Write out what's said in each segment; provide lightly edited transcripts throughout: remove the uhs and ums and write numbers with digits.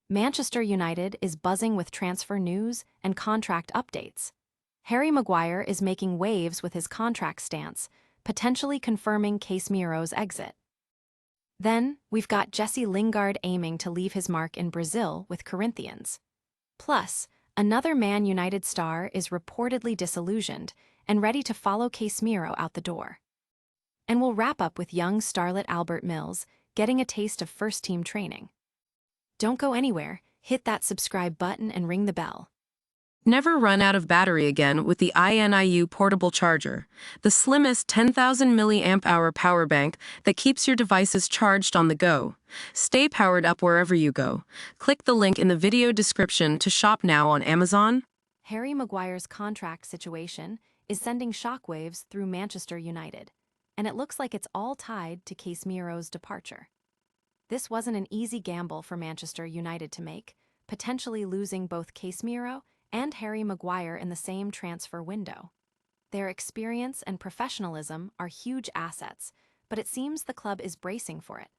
Manchester United is buzzing with transfer news and contract updates. Harry Maguire is making waves with his contract stance, potentially confirming Casemiro's exit. Then, we've got Jesse Lingard aiming to leave his mark in Brazil with Corinthians. Plus, another Man United star is reportedly disillusioned and ready to follow Casemiro out the door. And we'll wrap up with young starlet Albert Mills getting a taste of first-team training. Don't go anywhere, hit that subscribe button and ring the bell. Never run out of battery again with the INIU portable charger, the slimmest 10,000 mAh power bank that keeps your devices charged on the go. Stay powered up wherever you go. Click the link in the video description to shop now on Amazon. Harry Maguire's contract situation is sending shockwaves through Manchester United, and it looks like it's all tied to Casemiro's departure. This wasn't an easy gamble for Manchester United to make, potentially losing both Casemiro and Harry Maguire in the same transfer window. Their experience and professionalism are huge assets, but it seems the club is bracing for it.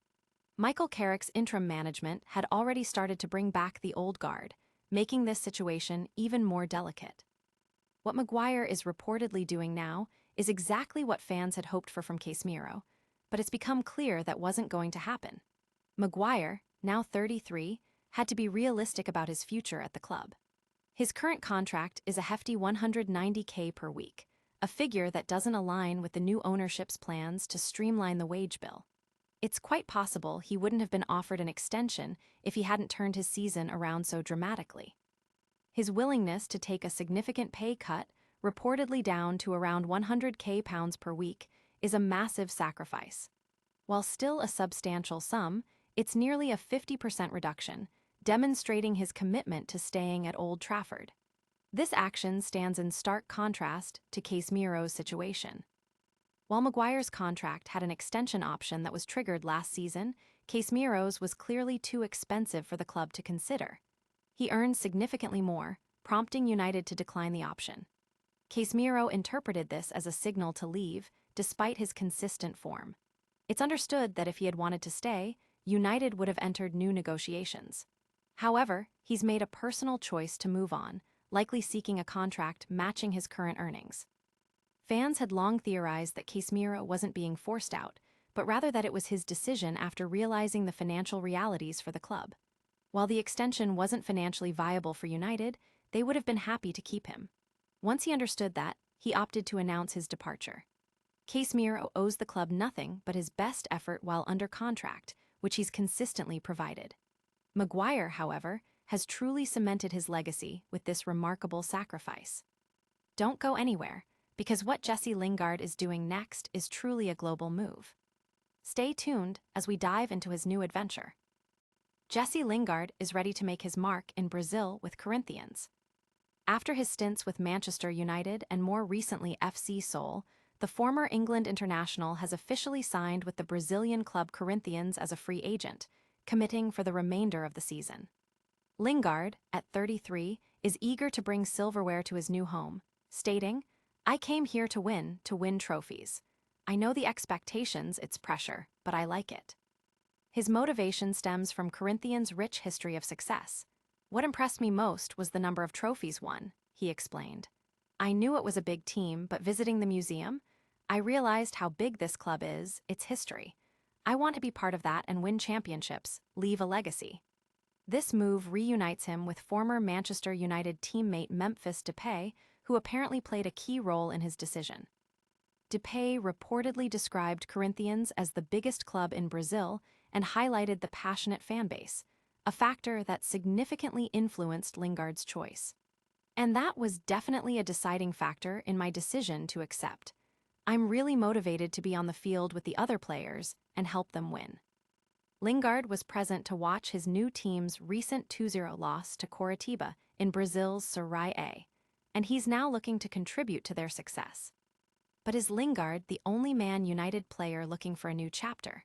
Michael Carrick's interim management had already started to bring back the old guard, making this situation even more delicate. What Maguire is reportedly doing now is exactly what fans had hoped for from Casemiro, but it's become clear that wasn't going to happen. Maguire, now 33, had to be realistic about his future at the club. His current contract is a hefty $190K per week, a figure that doesn't align with the new ownership's plans to streamline the wage bill. It's quite possible he wouldn't have been offered an extension if he hadn't turned his season around so dramatically. His willingness to take a significant pay cut, reportedly down to around £100K per week, is a massive sacrifice. While still a substantial sum, it's nearly a 50% reduction, demonstrating his commitment to staying at Old Trafford. This action stands in stark contrast to Casemiro's situation. While Maguire's contract had an extension option that was triggered last season, Casemiro's was clearly too expensive for the club to consider. He earned significantly more, prompting United to decline the option. Casemiro interpreted this as a signal to leave, despite his consistent form. It's understood that if he had wanted to stay, United would have entered new negotiations. However, he's made a personal choice to move on, likely seeking a contract matching his current earnings. Fans had long theorized that Casemiro wasn't being forced out, but rather that it was his decision after realizing the financial realities for the club. While the extension wasn't financially viable for United, they would have been happy to keep him. Once he understood that, he opted to announce his departure. Casemiro owes the club nothing but his best effort while under contract, which he's consistently provided. Maguire, however, has truly cemented his legacy with this remarkable sacrifice. Don't go anywhere, because what Jesse Lingard is doing next is truly a global move. Stay tuned as we dive into his new adventure. Jesse Lingard is ready to make his mark in Brazil with Corinthians. After his stints with Manchester United and more recently FC Seoul, the former England international has officially signed with the Brazilian club Corinthians as a free agent, committing for the remainder of the season. Lingard, at 33, is eager to bring silverware to his new home, stating, "I came here to win trophies. I know the expectations, it's pressure, but I like it." His motivation stems from Corinthians' rich history of success. "What impressed me most was the number of trophies won," he explained. "I knew it was a big team, but visiting the museum, I realized how big this club is, its history. I want to be part of that and win championships, leave a legacy." This move reunites him with former Manchester United teammate Memphis Depay, who apparently played a key role in his decision. Depay reportedly described Corinthians as the biggest club in Brazil and highlighted the passionate fan base, a factor that significantly influenced Lingard's choice. And that was definitely a deciding factor in my decision to accept. I'm really motivated to be on the field with the other players and help them win. Lingard was present to watch his new team's recent 2-0 loss to Coritiba in Brazil's Série A, and he's now looking to contribute to their success. But is Lingard the only Man United player looking for a new chapter?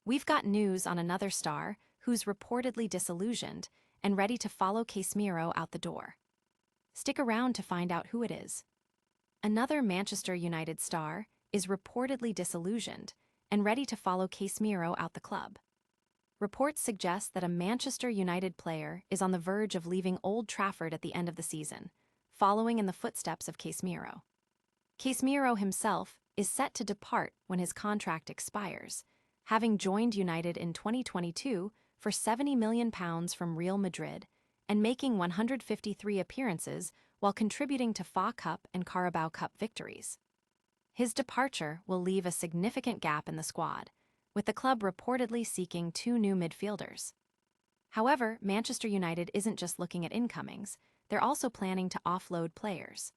We've got news on another star who's reportedly disillusioned and ready to follow Casemiro out the door. Stick around to find out who it is. Another Manchester United star is reportedly disillusioned and ready to follow Casemiro out the club. reports suggest that a Manchester United player is on the verge of leaving Old Trafford at the end of the season, following in the footsteps of Casemiro. Casemiro himself is set to depart when his contract expires, having joined United in 2022 for £70 million from Real Madrid and making 153 appearances while contributing to FA Cup and Carabao Cup victories. His departure will leave a significant gap in the squad, with the club reportedly seeking 2 new midfielders. However, Manchester United isn't just looking at incomings, they're also planning to offload players.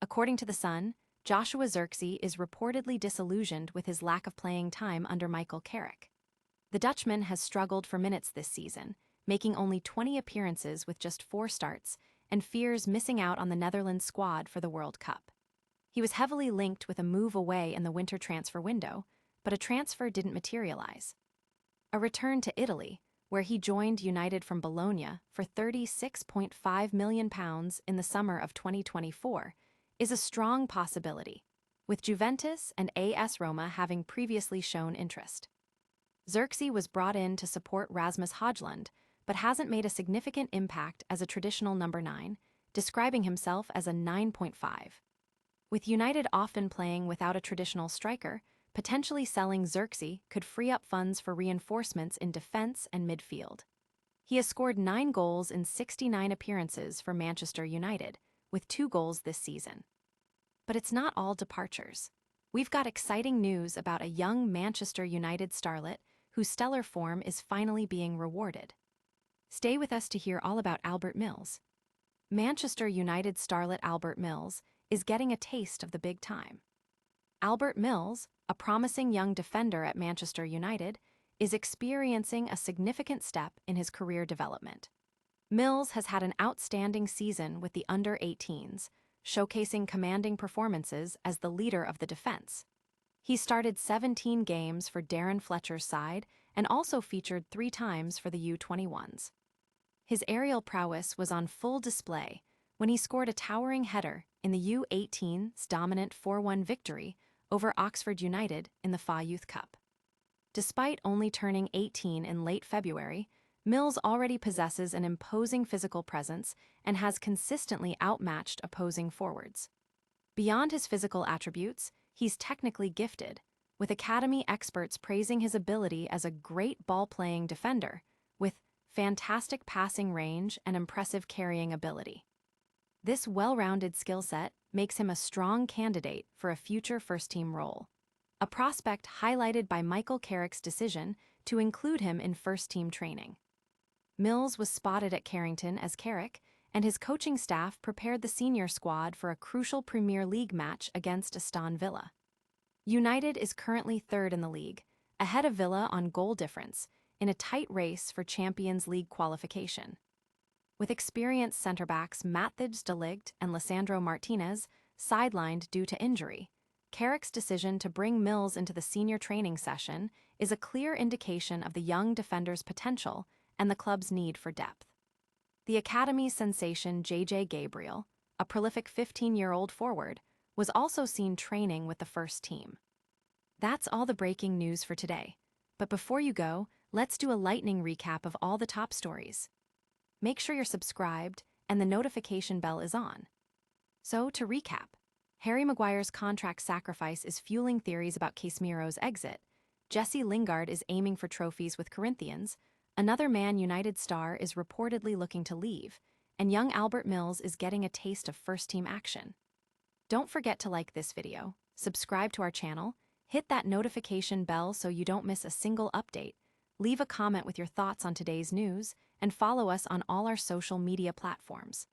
According to The Sun, Joshua Zirkzee is reportedly disillusioned with his lack of playing time under Michael Carrick. The Dutchman has struggled for minutes this season, making only 20 appearances with just 4 starts, and fears missing out on the Netherlands squad for the World Cup. He was heavily linked with a move away in the winter transfer window, but a transfer didn't materialize. A return to Italy, where he joined United from Bologna for £36.5 million in the summer of 2024, is a strong possibility, with Juventus and AS Roma having previously shown interest. Zirkzee was brought in to support Rasmus Højlund, but hasn't made a significant impact as a traditional number 9, describing himself as a 9.5. With United often playing without a traditional striker, potentially selling Zirkzee could free up funds for reinforcements in defense and midfield. He has scored 9 goals in 69 appearances for Manchester United, with 2 goals this season. But it's not all departures. We've got exciting news about a young Manchester United starlet whose stellar form is finally being rewarded. Stay with us to hear all about Albert Mills. Manchester United starlet Albert Mills is getting a taste of the big time. Albert Mills, a promising young defender at Manchester United, is experiencing a significant step in his career development. Mills has had an outstanding season with the under-18s, showcasing commanding performances as the leader of the defense. He started 17 games for Darren Fletcher's side and also featured 3 times for the U21s. His aerial prowess was on full display when he scored a towering header in the U18's dominant 4-1 victory over Oxford United in the FA Youth Cup. Despite only turning 18 in late February, Mills already possesses an imposing physical presence and has consistently outmatched opposing forwards. Beyond his physical attributes, he's technically gifted, with academy experts praising his ability as a great ball-playing defender, with fantastic passing range and impressive carrying ability. This well-rounded skill set makes him a strong candidate for a future first-team role, a prospect highlighted by Michael Carrick's decision to include him in first-team training. Mills was spotted at Carrington as Carrick, and his coaching staff prepared the senior squad for a crucial Premier League match against Aston Villa. United is currently 3rd in the league, ahead of Villa on goal difference, in a tight race for Champions League qualification. With experienced centre-backs Matthijs de Ligt and Lisandro Martinez sidelined due to injury, Carrick's decision to bring Mills into the senior training session is a clear indication of the young defender's potential and the club's need for depth. The academy's sensation J.J. Gabriel, a prolific 15-year-old forward, was also seen training with the first team. That's all the breaking news for today. But before you go, let's do a lightning recap of all the top stories. Make sure you're subscribed and the notification bell is on. So, to recap, Harry Maguire's contract sacrifice is fueling theories about Casemiro's exit. Jesse Lingard is aiming for trophies with Corinthians. Another Man United star is reportedly looking to leave, and young Albert Mills is getting a taste of first-team action. Don't forget to like this video, subscribe to our channel, hit that notification bell so you don't miss a single update, leave a comment with your thoughts on today's news, and follow us on all our social media platforms.